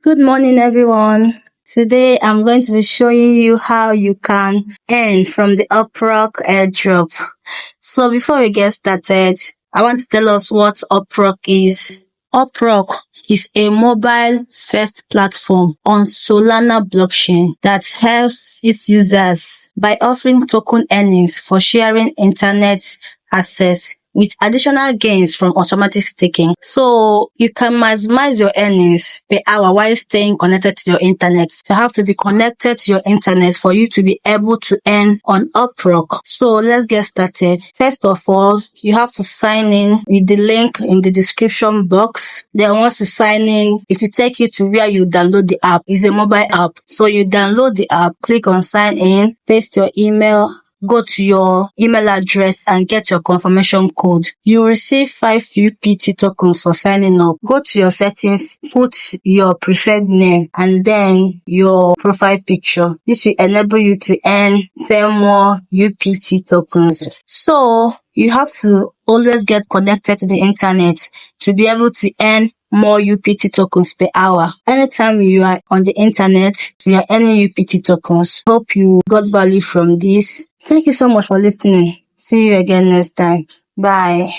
Good morning, everyone. Today, I'm going to be showing you how you can earn from the UpRock airdrop. So before we get started, I want to tell us what UpRock is. UpRock is a mobile-first platform on Solana Blockchain that helps its users by offering token earnings for sharing internet access with additional gains from automatic staking. So you can maximize your earnings per hour while staying connected to your internet. You have to be connected to your internet for you to be able to earn on UpRock. So let's get started. First of all, you have to sign in with the link in the description box. Then once you sign in, it will take you to where you download the app. It's a mobile app. So you download the app, click on sign in, paste your email, go to your email address and get your confirmation code. You will receive 5 UPT tokens for signing up. Go to your settings, put your preferred name and then your profile picture. This will enable you to earn 10 more UPT tokens. So you have to always get connected to the internet to be able to earn more UPT tokens per hour. Anytime you are on the internet, you are earning UPT tokens. Hope you got value from this. Thank you so much for listening. See you again next time. Bye.